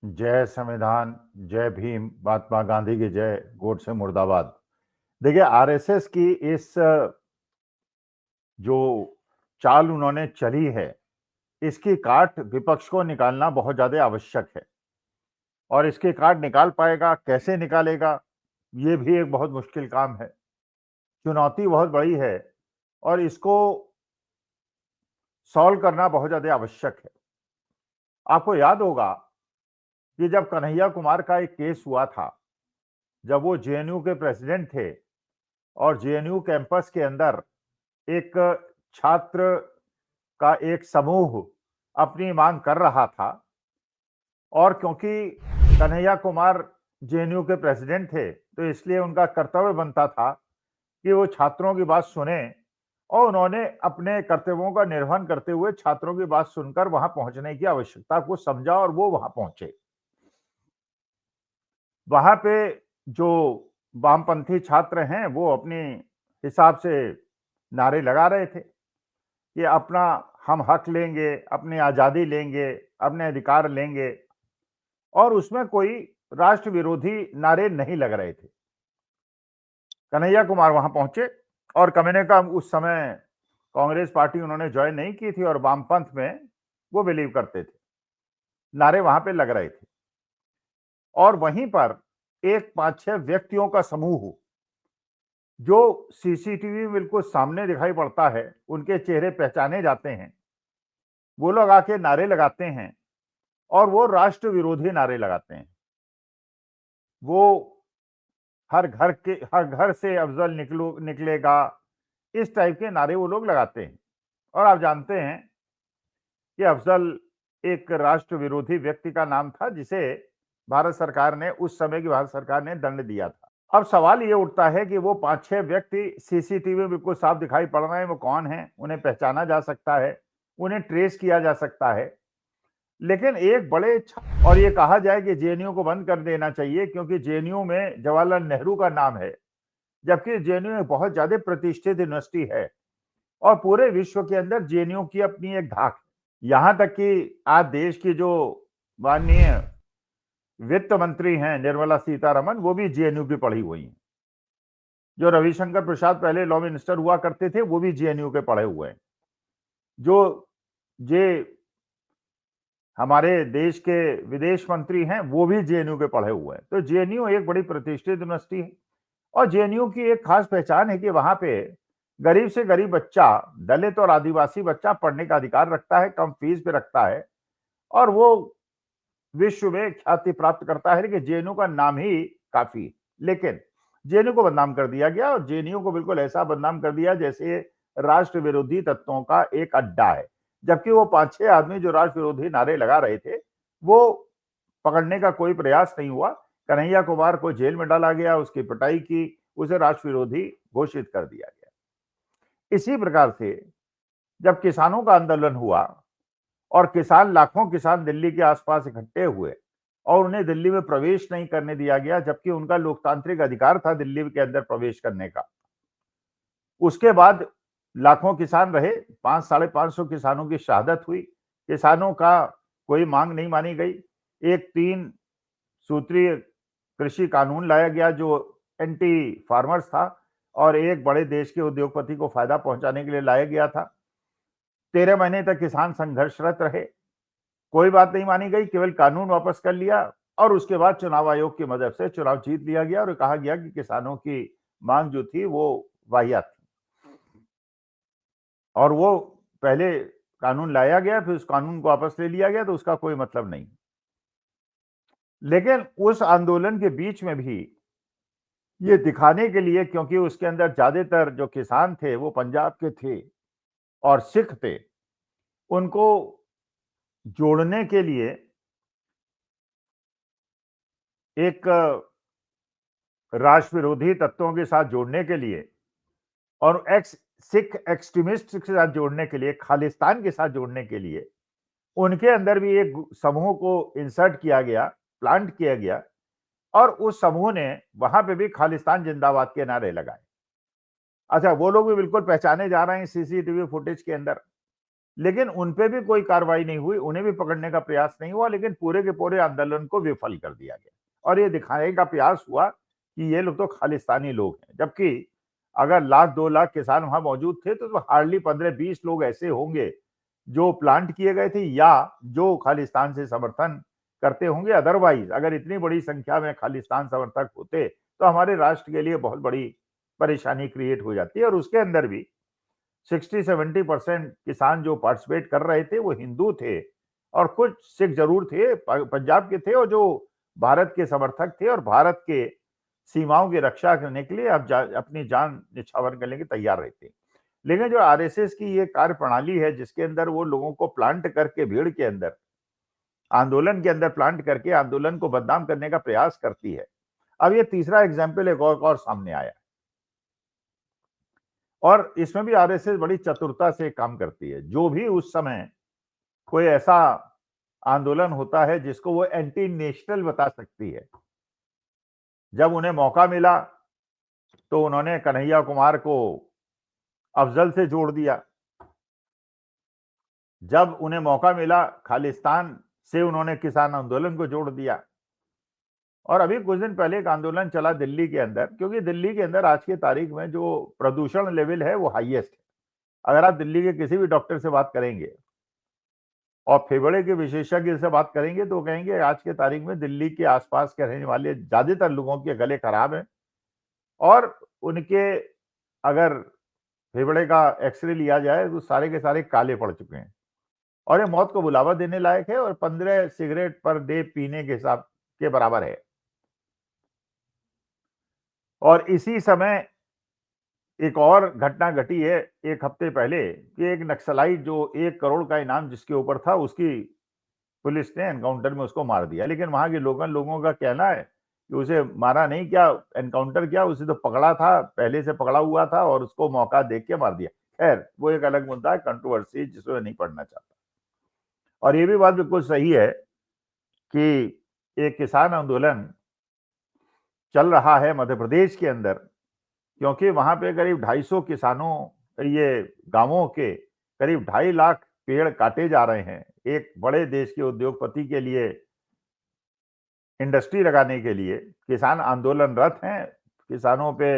जय संविधान, जय भीम, महात्मा गांधी की जय, गोडसे मुर्दाबाद। देखिए आरएसएस की इस जो चाल उन्होंने चली है, इसकी काट विपक्ष को निकालना बहुत ज़्यादा आवश्यक है और इसकी काट निकाल पाएगा, कैसे निकालेगा, ये भी एक बहुत मुश्किल काम है। चुनौती बहुत बड़ी है और इसको सॉल्व करना बहुत ज़्यादा आवश्यक है। आपको याद होगा कि जब कन्हैया कुमार का एक केस हुआ था, जब वो जेएनयू के प्रेसिडेंट थे और जेएनयू कैंपस के अंदर एक छात्र का एक समूह अपनी मांग कर रहा था और क्योंकि कन्हैया कुमार जेएनयू के प्रेसिडेंट थे, तो इसलिए उनका कर्तव्य बनता था कि वो छात्रों की बात सुने और उन्होंने अपने कर्तव्यों का निर्वहन करते हुए छात्रों की बात सुनकर वहां पहुंचने की आवश्यकता को समझा और वो वहां पहुंचे। वहां पे जो वामपंथी छात्र हैं, वो अपने हिसाब से नारे लगा रहे थे कि अपना हम हक लेंगे, अपनी आज़ादी लेंगे, अपने अधिकार लेंगे और उसमें कोई राष्ट्र विरोधी नारे नहीं लग रहे थे। कन्हैया कुमार वहां पहुंचे और कम्युनिस्ट का उस समय कांग्रेस पार्टी उन्होंने ज्वाइन नहीं की थी और वामपंथ में वो बिलीव करते थे। नारे वहां पे लग रहे थे और वहीं पर एक 5-6 व्यक्तियों का समूह जो सीसीटीवी में बिल्कुल सामने दिखाई पड़ता है, उनके चेहरे पहचाने जाते हैं, वो लोग आके नारे लगाते हैं और वो राष्ट्र विरोधी नारे लगाते हैं। वो हर घर से अफजल निकलेगा, इस टाइप के नारे वो लोग लगाते हैं और आप जानते हैं कि अफजल एक राष्ट्र विरोधी व्यक्ति का नाम था जिसे भारत सरकार ने उस समय की भारत सरकार ने दंड दिया था। अब सवाल ये उठता है कि वो 5-6 व्यक्ति सीसीटीवी में बिल्कुल साफ दिखाई पड़ रहे हैं, वो कौन है, उन्हें पहचाना जा सकता है, उन्हें ट्रेस किया जा सकता है। लेकिन एक बड़े और ये कहा जाए कि जेएनयू को बंद कर देना चाहिए क्योंकि जेएनयू में जवाहरलाल नेहरू का नाम है, जबकि जेएनयू एक बहुत ज्यादा प्रतिष्ठित यूनिवर्सिटी है और पूरे विश्व के अंदर जेएनयू की अपनी एक धाक है। यहां तक कि आज देश की जो माननीय वित्त मंत्री हैं निर्मला सीतारमन, वो भी जेएनयू की पढ़ी हुई हैं। जो रविशंकर प्रसाद पहले लॉ मिनिस्टर हुआ करते थे, वो भी जेएनयू के पढ़े हुए हैं। जो जे हमारे देश के विदेश मंत्री हैं, वो भी जेएनयू के पढ़े हुए हैं। तो जेएनयू एक बड़ी प्रतिष्ठित यूनिवर्सिटी है और जेएनयू की एक खास पहचान है कि वहां पे गरीब से गरीब बच्चा, दलित और आदिवासी बच्चा पढ़ने का अधिकार रखता है, कम फीस पे रखता है और वो विश्व में ख्याति प्राप्त करता है कि जेएनयू का नाम ही काफी। लेकिन जेएनयू को बदनाम कर दिया गया और जेएनयू को बिल्कुल ऐसा बदनाम कर दिया जैसे राष्ट्र विरोधी तत्वों का एक अड्डा है, जबकि वो 5-6 आदमी जो राष्ट्र विरोधी नारे लगा रहे थे, वो पकड़ने का कोई प्रयास नहीं हुआ। कन्हैया कुमार को जेल में डाला गया, उसकी पिटाई की, उसे राष्ट्र विरोधी घोषित कर दिया गया। इसी प्रकार से जब किसानों का आंदोलन हुआ और लाखों किसान दिल्ली के आसपास इकट्ठे हुए और उन्हें दिल्ली में प्रवेश नहीं करने दिया गया, जबकि उनका लोकतांत्रिक अधिकार था दिल्ली के अंदर प्रवेश करने का। उसके बाद लाखों किसान रहे, 500-550 किसानों की शहादत हुई, किसानों का कोई मांग नहीं मानी गई। एक 3 सूत्रीय कृषि कानून लाया गया जो एंटी फार्मर्स था और एक बड़े देश के उद्योगपति को फायदा पहुंचाने के लिए लाया गया था। 13 महीने तक किसान संघर्षरत रहे, कोई बात नहीं मानी गई, केवल कानून वापस कर लिया और उसके बाद चुनाव आयोग की मदद से चुनाव जीत लिया गया और कहा गया कि किसानों की मांग जो थी वो वाहियात थी और वो पहले कानून लाया गया, फिर उस कानून को वापस ले लिया गया, तो उसका कोई मतलब नहीं। लेकिन उस आंदोलन के बीच में भी ये दिखाने के लिए, क्योंकि उसके अंदर ज्यादातर जो किसान थे वो पंजाब के थे और सिख थे, उनको जोड़ने के लिए एक राष्ट्र विरोधी तत्वों के साथ जोड़ने के लिए और एक्स सिख एक्सट्रीमिस्ट के साथ जोड़ने के लिए, खालिस्तान के साथ जोड़ने के लिए उनके अंदर भी एक समूह को इंसर्ट किया गया, प्लांट किया गया और उस समूह ने वहां पे भी खालिस्तान जिंदाबाद के नारे लगाए। अच्छा, वो लोग भी बिल्कुल पहचाने जा रहे हैं सीसीटीवी फुटेज के अंदर। लेकिन उन पे भी कोई कार्रवाई नहीं हुई, उन्हें भी पकड़ने का प्रयास नहीं हुआ, लेकिन पूरे के पूरे आंदोलन को विफल कर दिया गया और ये दिखाने का प्रयास हुआ कि ये लोग तो खालिस्तानी लोग हैं। जबकि अगर लाख 2 लाख किसान वहां मौजूद थे तो हार्डली 15-20 लोग ऐसे होंगे जो प्लांट किए गए थे या जो खालिस्तान से समर्थन करते होंगे। अदरवाइज अगर इतनी बड़ी संख्या में खालिस्तान समर्थक होते तो हमारे राष्ट्र के लिए बहुत बड़ी परेशानी क्रिएट हो जाती है। और उसके अंदर भी 60-70% किसान जो पार्टिसिपेट कर रहे थे वो हिंदू थे और कुछ सिख जरूर थे, पंजाब के थे, और जो भारत के समर्थक थे और भारत के सीमाओं की रक्षा करने के लिए अब अपनी जान निछावर करने के तैयार रहते। लेकिन जो आरएसएस की ये कार्य प्रणाली है जिसके अंदर वो लोगों को प्लांट करके भीड़ के अंदर, आंदोलन के अंदर प्लांट करके आंदोलन को बदनाम करने का प्रयास करती है। अब ये तीसरा एग्जाम्पल एक और सामने आया और इसमें भी आरएसएस बड़ी चतुरता से काम करती है। जो भी उस समय कोई ऐसा आंदोलन होता है जिसको वो एंटी नेशनल बता सकती है, जब उन्हें मौका मिला तो उन्होंने कन्हैया कुमार को अफजल से जोड़ दिया। जब उन्हें मौका मिला खालिस्तान से उन्होंने किसान आंदोलन को जोड़ दिया। और अभी कुछ दिन पहले एक आंदोलन चला दिल्ली के अंदर, क्योंकि दिल्ली के अंदर आज की तारीख में जो प्रदूषण लेवल है वो हाईएस्ट है। अगर आप दिल्ली के किसी भी डॉक्टर से बात करेंगे और फेफड़े के विशेषज्ञ से बात करेंगे तो कहेंगे आज के तारीख में दिल्ली के आसपास के रहने वाले ज्यादातर लोगों के गले खराब हैं और उनके अगर फेफड़े का एक्सरे लिया जाए तो सारे के सारे काले पड़ चुके हैं और ये मौत को बुलावा देने लायक है और 15 सिगरेट पर डे पीने के हिसाब के बराबर है। और इसी समय एक और घटना घटी है एक हफ्ते पहले कि एक नक्सलाइट जो 1 करोड़ का इनाम जिसके ऊपर था उसकी पुलिस ने एनकाउंटर में उसको मार दिया। लेकिन वहां के लोकल लोगों का कहना है कि उसे मारा नहीं, क्या एनकाउंटर किया, उसे तो पकड़ा था, पहले से पकड़ा हुआ था और उसको मौका देख के मार दिया। खैर वो एक अलग मुद्दा है, कंट्रोवर्सी जिसमें नहीं पढ़ना चाहता। और ये भी बात बिल्कुल सही है कि एक किसान आंदोलन चल रहा है मध्य प्रदेश के अंदर, क्योंकि वहां पे करीब 250 किसानों ये गांवों के करीब 2.5 लाख पेड़ काटे जा रहे हैं एक बड़े देश के उद्योगपति के लिए, इंडस्ट्री लगाने के लिए। किसान आंदोलनरत हैं, किसानों पे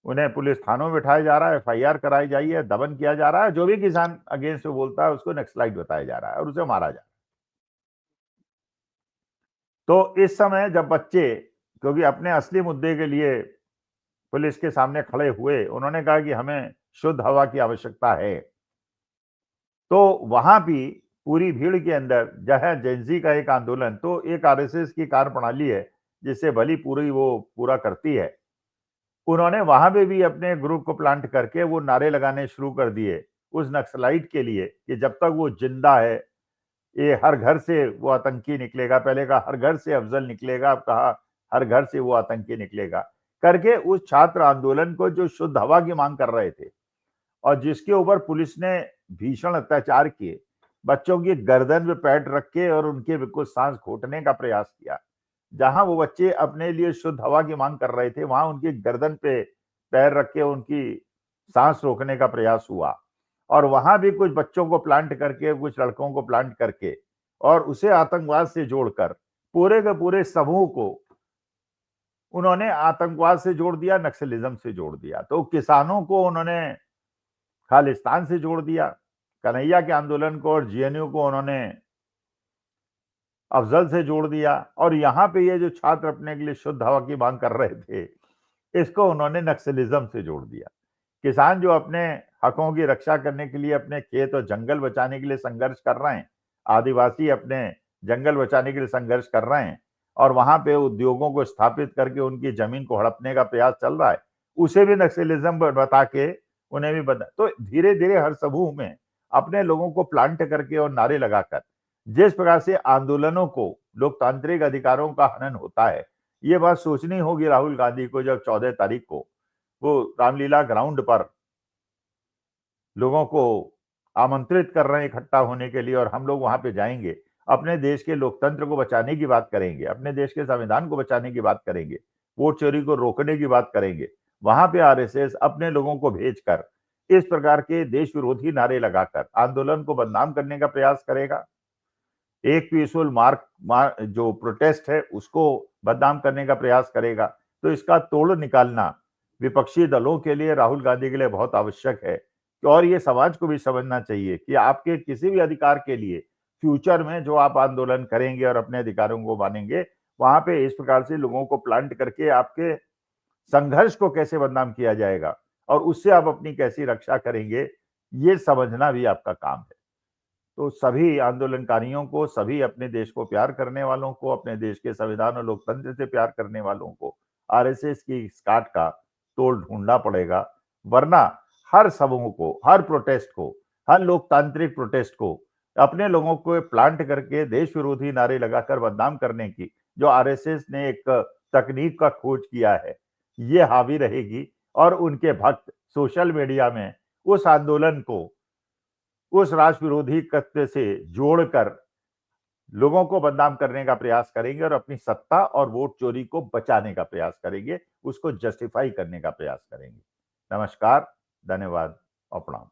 उन्हें पुलिस थानों में बिठाया जा रहा है, एफआईआर कराई जाई है, दमन किया जा रहा है। जो भी किसान अगेंस्ट में बोलता है उसको नक्सलाइट बताया जा रहा है और उसे मारा जा रहा है। तो इस समय जब बच्चे, क्योंकि अपने असली मुद्दे के लिए पुलिस के सामने खड़े हुए, उन्होंने कहा कि हमें शुद्ध हवा की आवश्यकता है, तो वहां भी पूरी भीड़ के अंदर जहां जेंजी का एक आंदोलन, तो एक आरएसएस की कार्यप्रणाली है जिससे भली पूरी वो पूरा करती है। उन्होंने वहां पे भी अपने ग्रुप को प्लांट करके वो नारे लगाने शुरू कर दिए उस नक्सलाइट के लिए कि जब तक वो जिंदा है ये हर घर से वो आतंकी निकलेगा। पहले कहा हर घर से अफजल निकलेगा, अब कहा हर घर से वो आतंकी निकलेगा, करके उस छात्र आंदोलन को जो शुद्ध हवा की मांग कर रहे थे और जिसके ऊपर पुलिस ने भीषण अत्याचार किए, बच्चों की गर्दन पे पैर रख के और उनके बिल्कुल सांस घोटने का प्रयास किया। जहां वो बच्चे अपने लिए शुद्ध हवा की मांग कर रहे थे वहां उनकी गर्दन पे पैर रख के उनकी सांस रोकने का प्रयास हुआ। और वहां भी कुछ बच्चों को प्लांट करके, कुछ लड़कों को प्लांट करके और उसे आतंकवाद से जोड़कर पूरे के पूरे समूह को उन्होंने आतंकवाद से जोड़ दिया, नक्सलिज्म से जोड़ दिया। तो किसानों को उन्होंने खालिस्तान से जोड़ दिया, कन्हैया के आंदोलन को और जेएनयू को उन्होंने अफजल से जोड़ दिया, और यहाँ पे ये जो छात्र अपने के लिए शुद्ध हवा की मांग कर रहे थे इसको उन्होंने नक्सलिज्म से जोड़ दिया। किसान जो अपने हकों की रक्षा करने के लिए अपने खेत और जंगल बचाने के लिए संघर्ष कर रहे हैं, आदिवासी अपने जंगल बचाने के लिए संघर्ष कर रहे हैं और वहां पे उद्योगों को स्थापित करके उनकी जमीन को हड़पने का प्रयास चल रहा है, उसे भी नक्सलिज्म बता के उन्हें भी बता। तो धीरे धीरे हर समूह में अपने लोगों को प्लांट करके और नारे लगाकर जिस प्रकार से आंदोलनों को, लोकतांत्रिक अधिकारों का हनन होता है, ये बात सोचनी होगी राहुल गांधी को जब 14 तारीख को वो रामलीला ग्राउंड पर लोगों को आमंत्रित कर रहे हैं इकट्ठा होने के लिए और हम लोग वहां पे जाएंगे, अपने देश के लोकतंत्र को बचाने की बात करेंगे, अपने देश के संविधान को बचाने की बात करेंगे, वोट चोरी को रोकने की बात करेंगे। वहां पे आरएसएस अपने लोगों को भेजकर इस प्रकार के देश विरोधी नारे लगाकर आंदोलन को बदनाम करने का प्रयास करेगा, एक पीसफुल जो प्रोटेस्ट है उसको बदनाम करने का प्रयास करेगा, तो इसका तोड़ निकालना विपक्षी दलों के लिए, राहुल गांधी के लिए बहुत आवश्यक है। और ये समाज को भी समझना चाहिए कि आपके किसी भी अधिकार के लिए फ्यूचर में जो आप आंदोलन करेंगे और अपने अधिकारों को मानेंगे, वहां पे इस प्रकार से लोगों को प्लांट करके आपके संघर्ष को कैसे बदनाम किया जाएगा और उससे आप अपनी कैसी रक्षा करेंगे, ये समझना भी आपका काम है। तो सभी आंदोलनकारियों को, सभी अपने देश को प्यार करने वालों को, अपने देश के संविधान और लोकतंत्र से प्यार करने वालों को आरएसएस की इस काट का तोड़ ढूंढना पड़ेगा, वरना हर समूह को, हर प्रोटेस्ट को, हर लोकतांत्रिक प्रोटेस्ट को अपने लोगों को प्लांट करके देश विरोधी नारे लगाकर बदनाम करने की जो आरएसएस ने एक तकनीक का खोज किया है, ये हावी रहेगी और उनके भक्त सोशल मीडिया में उस आंदोलन को उस राष्ट्र विरोधी कृत्य से जोड़कर लोगों को बदनाम करने का प्रयास करेंगे और अपनी सत्ता और वोट चोरी को बचाने का प्रयास करेंगे, उसको जस्टिफाई करने का प्रयास करेंगे। नमस्कार, धन्यवाद और प्रणाम।